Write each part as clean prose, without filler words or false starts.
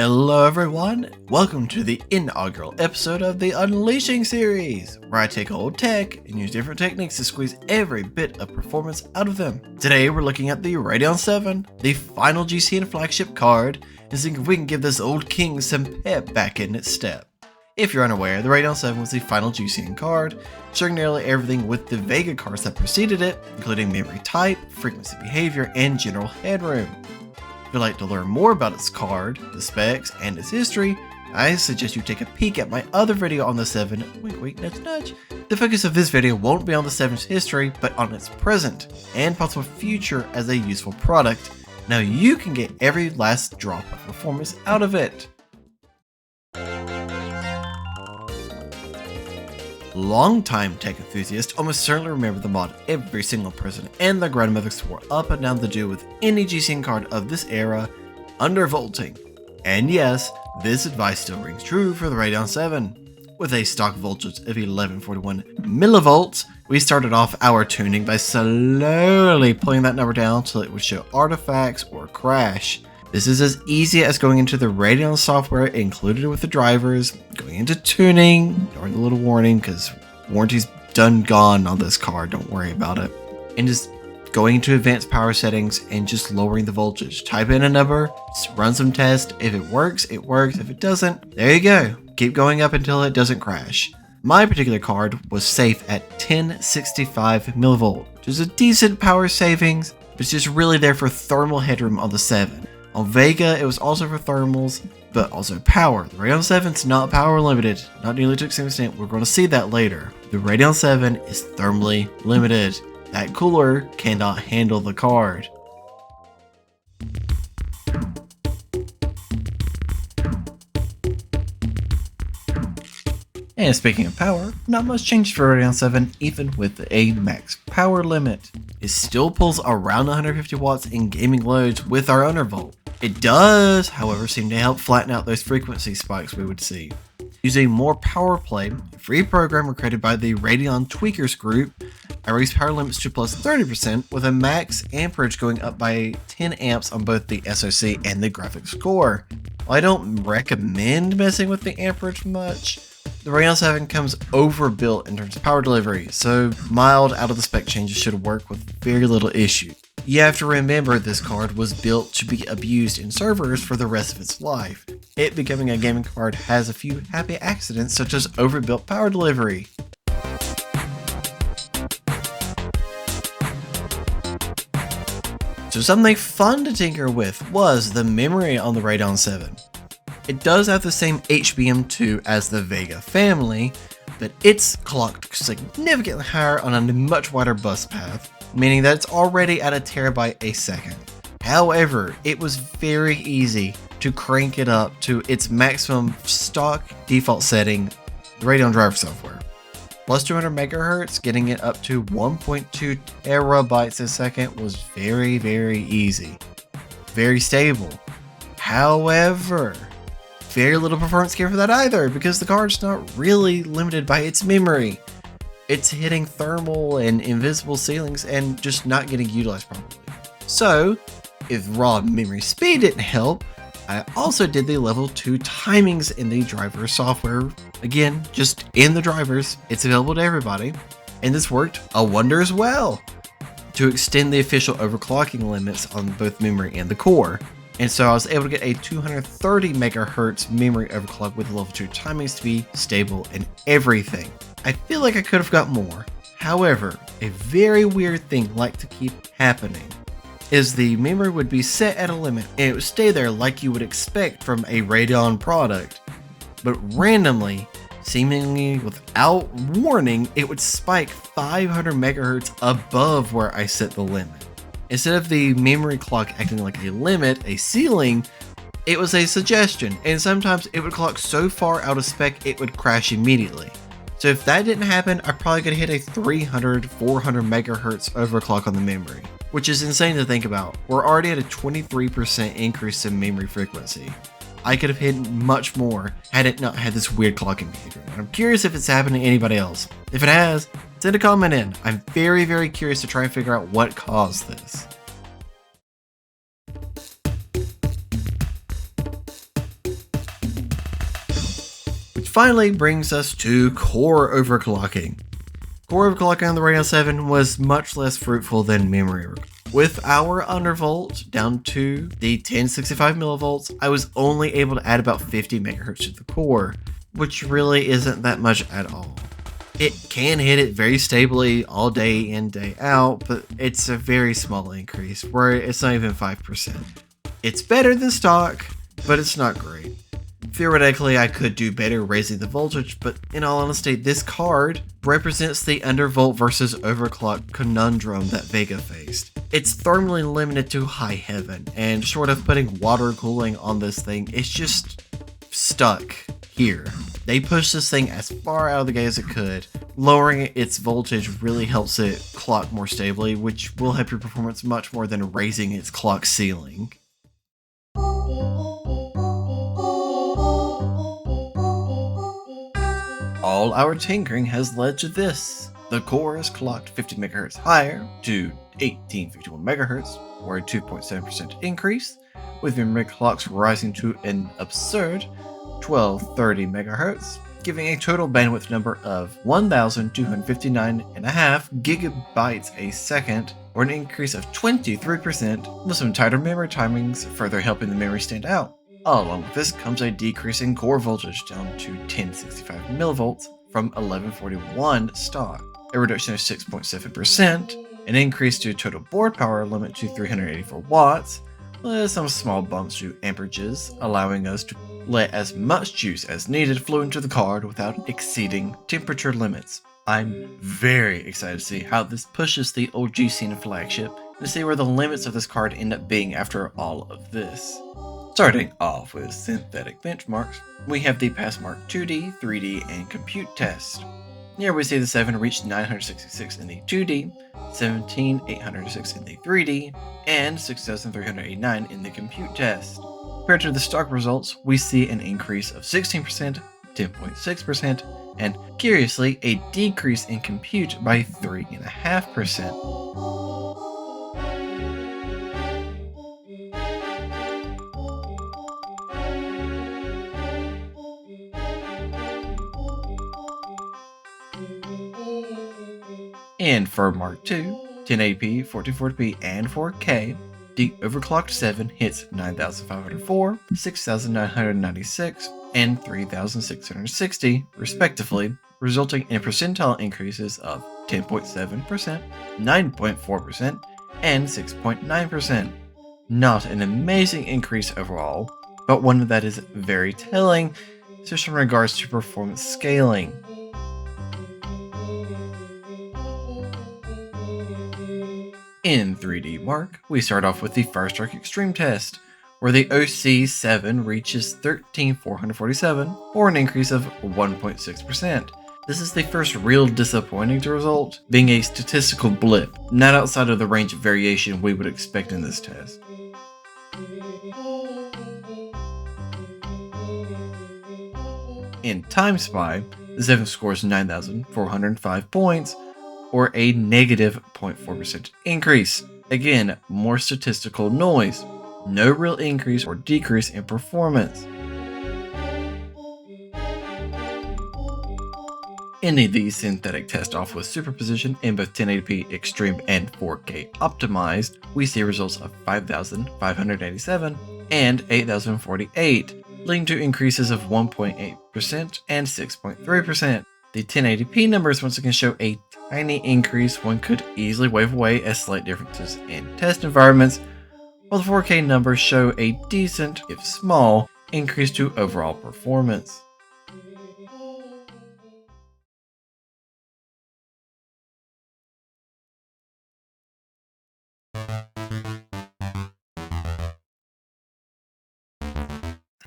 Hello everyone, welcome to the inaugural episode of the Unleashing series, where I take old tech and use different techniques to squeeze every bit of performance out of them. Today we're looking at the Radeon VII, the final GCN flagship card, and seeing if we can give this old king some pep back in its step. If you're unaware, the Radeon VII was the final GCN card, sharing nearly everything with the Vega cards that preceded it, including memory type, frequency behavior, and general headroom. If you'd like to learn more about its card, the specs, and its history, I suggest you take a peek at my other video on the 7, wink wink nudge nudge. The focus of this video won't be on the 7's history, but on its present, and possible future as a useful product. Now you can get every last drop of performance out of it. Longtime tech enthusiasts almost certainly remember the mod every single person and their grandmother swore up and down to do with any GCN card of this era, Undervolting. And yes, this advice still rings true for the Radeon VII. With a stock voltage of 1141 millivolts, we started off our tuning by slowly pulling that number down till it would show artifacts or crash. This is as easy as going into the Radeon software included with the drivers, going into tuning, ignoring the little warning because warranty's done gone on this card, don't worry about it, and just going into advanced power settings and just lowering the voltage. Type in a number, run some tests. If it works, it works. If it doesn't, there you go. Keep going up until it doesn't crash. My particular card was safe at 1065 millivolt, which is a decent power savings, but it's just really there for thermal headroom on the 7. On Vega, it was also for thermals, but also power. The Radeon 7's not power limited, not nearly to the same extent. We're going to see that later. The Radeon 7 is thermally limited. That cooler cannot handle the card. And speaking of power, not much changed for Radeon 7 even with a max power limit. It still pulls around 150 watts in gaming loads with our undervolt. It does, however, seem to help flatten out those frequency spikes we would see. Using more power play, a free program created by the Radeon Tweakers group, I raised power limits to plus 30% with a max amperage going up by 10 amps on both the SoC and the graphics core. While I don't recommend messing with the amperage much, the Radeon 7 comes overbuilt in terms of power delivery, so mild out of the spec changes should work with very little issue. You have to remember this card was built to be abused in servers for the rest of its life. It becoming a gaming card has a few happy accidents such as overbuilt power delivery. So something fun to tinker with was the memory on the Radeon 7. It does have the same HBM2 as the Vega family, but it's clocked significantly higher on a much wider bus path, meaning that it's already at a terabyte a second. However, it was very easy to crank it up to its maximum stock default setting, the Radeon driver software. Plus 200 megahertz, getting it up to 1.2 terabytes a second was very, very easy. Very stable. However, very little performance care for that either, because the card's not really limited by its memory. It's hitting thermal and invisible ceilings and just not getting utilized properly. So, if raw memory speed didn't help, I also did the level 2 timings in the driver software. Again, just in the drivers, it's available to everybody. And this worked a wonder as well, to extend the official overclocking limits on both memory and the core. And so I was able to get a 230 megahertz memory overclock with level 2 timings to be stable and everything. I feel like I could have got more. However, a very weird thing like to keep happening is the memory would be set at a limit and it would stay there like you would expect from a Radeon product. But randomly, seemingly without warning, it would spike 500 megahertz above where I set the limit. Instead of the memory clock acting like a limit, a ceiling, it was a suggestion, and sometimes it would clock so far out of spec it would crash immediately. So if that didn't happen, I probably could hit a 300, 400 megahertz overclock on the memory, which is insane to think about. We're already at a 23% increase in memory frequency. I could have hit much more had it not had this weird clocking behavior. And I'm curious if it's happening to anybody else. If it has, send a comment in. I'm very, very curious to try and figure out what caused this. finally brings us to core overclocking. Core overclocking on the Radeon 7 was much less fruitful than memory overclocking. With our undervolt down to the 1065 millivolts, I was only able to add about 50 megahertz to the core, which really isn't that much at all. It can hit it very stably all day in, day out, but it's a very small increase where it's not even 5%. It's better than stock, but it's not great. Theoretically, I could do better raising the voltage, but in all honesty, this card represents the undervolt versus overclock conundrum that Vega faced. It's thermally limited to high heaven, and short of putting water cooling on this thing, it's just stuck here. They pushed this thing as far out of the gate as it could. Lowering its voltage really helps it clock more stably, which will help your performance much more than raising its clock ceiling. All our tinkering has led to this. The core is clocked 50 MHz higher to 1851 MHz, or a 2.7% increase, with memory clocks rising to an absurd 1230 MHz, giving a total bandwidth number of 1,259.5 gigabytes a second, or an increase of 23%, with some tighter memory timings further helping the memory stand out. Along with this comes a decrease in core voltage down to 1065 millivolts from 1141 stock, a reduction of 6.7%, an increase to total board power limit to 384 watts, with some small bumps to amperages, allowing us to let as much juice as needed flow into the card without exceeding temperature limits. I'm very excited to see how this pushes the old GCN flagship and to see where the limits of this card end up being after all of this. Starting off with synthetic benchmarks, we have the Passmark 2D, 3D, and compute test. Here we see the 7 reached 966 in the 2D, 17,806 in the 3D, and 6,389 in the compute test. Compared to the stock results, we see an increase of 16%, 10.6%, and curiously, a decrease in compute by 3.5%. And for Mark II, 1080p, 1440p, and 4K, the overclocked 7 hits 9,504, 6,996, and 3,660, respectively, resulting in percentile increases of 10.7%, 9.4%, and 6.9%. Not an amazing increase overall, but one that is very telling, especially in regards to performance scaling. In 3D Mark, we start off with the Firestrike Extreme test, where the OC7 reaches 13,447, or an increase of 1.6%. This is the first real disappointing result, being a statistical blip, not outside of the range of variation we would expect in this test. In Time Spy, the 7 scores 9,405 points, or a negative 0.4% increase. Again, more statistical noise. No real increase or decrease in performance. Ending the synthetic test off with superposition in both 1080p Extreme and 4K Optimized, we see results of 5,587 and 8,048, leading to increases of 1.8% and 6.3%. The 1080p numbers once again show a tiny increase one could easily wave away as slight differences in test environments, while the 4K numbers show a decent, if small, increase to overall performance.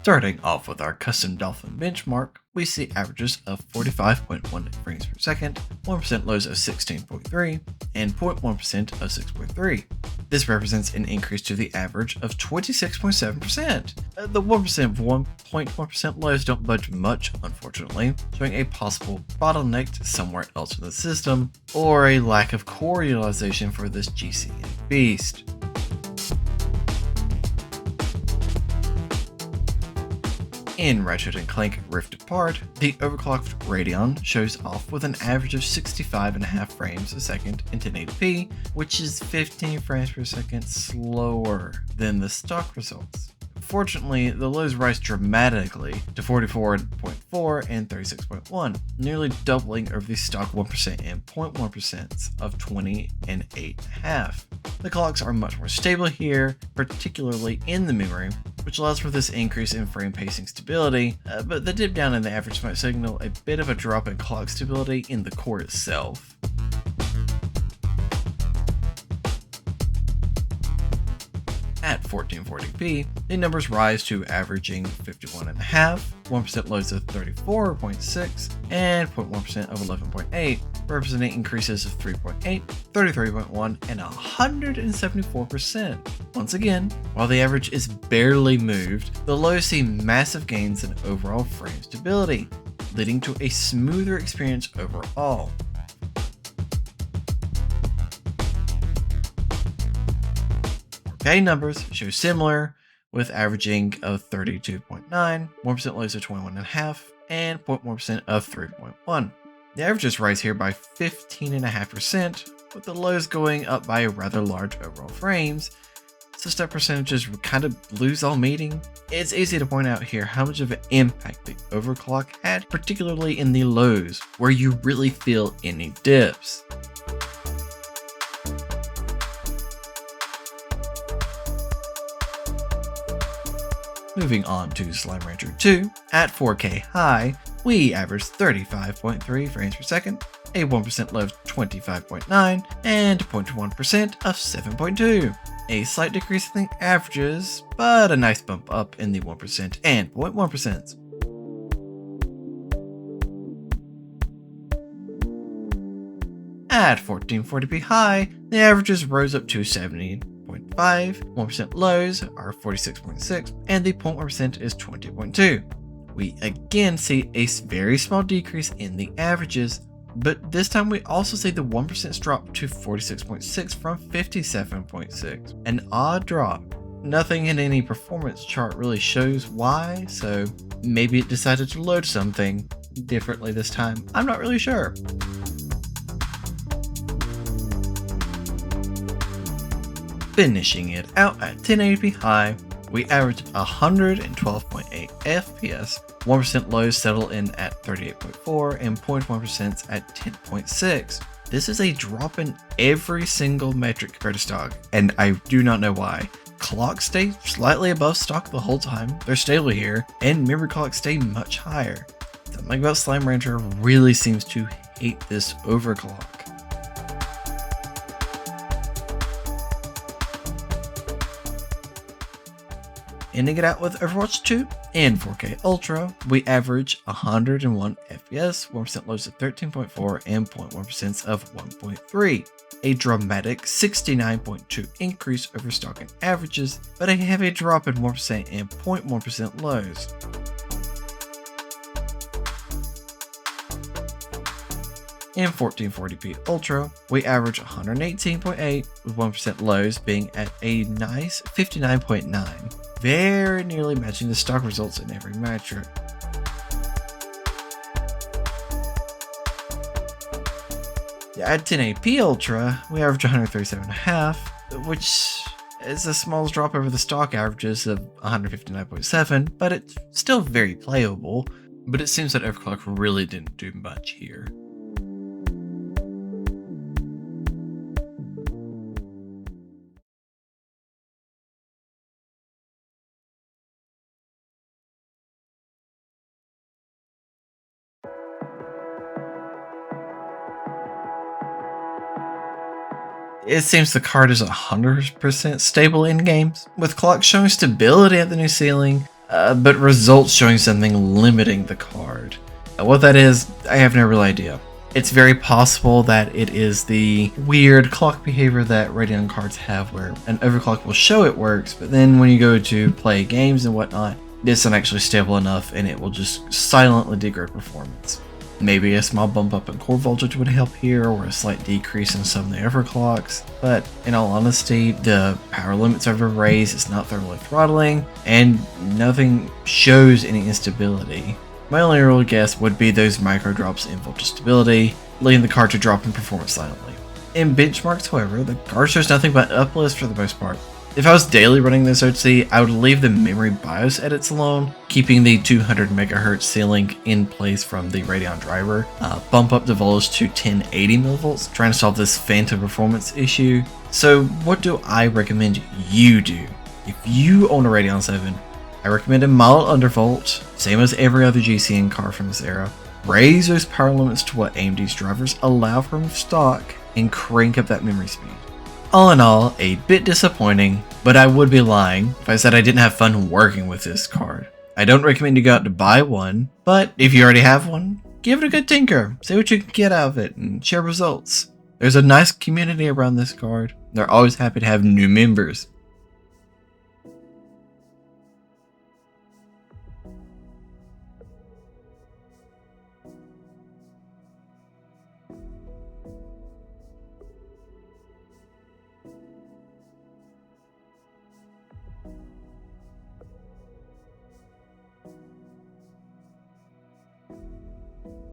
Starting off with our custom Dolphin benchmark, we see averages of 45.1 frames per second, 1% lows of 16.3, and 0.1% of 6.3. This represents an increase to the average of 26.7%. The 1% lows don't budge much, unfortunately, showing a possible bottleneck somewhere else in the system, or a lack of core utilization for this GCN beast. In Ratchet & Clank Rift Apart, the overclocked Radeon shows off with an average of 65.5 frames a second in 1080p, which is 15 frames per second slower than the stock results. Fortunately, the lows rise dramatically to 44.4 and 36.1, nearly doubling over the stock 1% and 0.1% of 20 and 8.5. The clocks are much more stable here, particularly in the memory, which allows for this increase in frame pacing stability, but the dip down in the average might signal a bit of a drop in clock stability in the core itself. At 1440p, the numbers rise to averaging 51.5, 1% lows of 34.6, and 0.1% of 11.8, representing increases of 3.8, 33.1, and 174%. Once again, while the average is barely moved, the lows see massive gains in overall frame stability, leading to a smoother experience overall. Numbers show similar, with averaging of 32.9, 1% lows of 21.5, and 0.1% of 3.1. The averages rise here by 15.5%, with the lows going up by a rather large overall frames, so step percentages kind of lose all meaning. It's easy to point out here how much of an impact the overclock had, particularly in the lows, where you really feel any dips. Moving on to Slime Rancher 2, at 4K high, we averaged 35.3 frames per second, a 1% low of 25.9, and 0.1% of 7.2. A slight decrease in the averages, but a nice bump up in the 1% and 0.1%. At 1440p high, the averages rose up to 70.5, 1% lows are 46.6, and the 0.1% is 20.2. We again see a very small decrease in the averages, but this time we also see the 1% drop to 46.6 from 57.6. An odd drop. Nothing in any performance chart really shows why, so maybe it decided to load something differently this time. I'm not really sure. Finishing it out at 1080p high, we averaged 112.8 FPS, 1% lows settle in at 38.4, and 0.1% at 10.6. This is a drop in every single metric compared to stock, and I do not know why. Clocks stay slightly above stock the whole time, they're stable here, and memory clocks stay much higher. Something about Slime Rancher really seems to hate this overclock. Ending it out with Overwatch 2 in 4K Ultra, we average 101 FPS, 1% lows of 13.4, and 0.1% of 1.3. A dramatic 69.2 increase over stock and averages, but a heavy drop in 1% and 0.1% lows. In 1440p Ultra, we average 118.8 with 1% lows being at a nice 59.9, very nearly matching the stock results in every metric. At 1080p Ultra, we average 137.5, which is the smallest drop over the stock averages of 159.7, but it's still very playable. But it seems that Overclock really didn't do much here. It seems the card is 100% stable in games, with clocks showing stability at the new ceiling, but results showing something limiting the card. What that is, I have no real idea. It's very possible that it is the weird clock behavior that Radeon cards have where an overclock will show it works, but then when you go to play games and whatnot, it's not actually stable enough and it will just silently degrade performance. Maybe a small bump up in core voltage would help here, or a slight decrease in some of the overclocks, but in all honesty, the power limits over raised, it's not thermally throttling, and nothing shows any instability. My only real guess would be those micro drops in voltage stability, leading the card to drop in performance silently. In benchmarks, however, the card shows nothing but uplifts for the most part. If I was daily running this OC, I would leave the memory BIOS edits alone, keeping the 200 MHz ceiling in place from the Radeon driver, bump up the voltage to 1080 mV, trying to solve this phantom performance issue. So what do I recommend you do? If you own a Radeon 7, I recommend a mild undervolt, same as every other GCN card from this era. Raise those power limits to what AMD's drivers allow from stock, and crank up that memory speed. All in all, a bit disappointing, but I would be lying if I said I didn't have fun working with this card. I don't recommend you go out to buy one, but if you already have one, give it a good tinker, see what you can get out of it, and share results. There's a nice community around this card. They're always happy to have new members.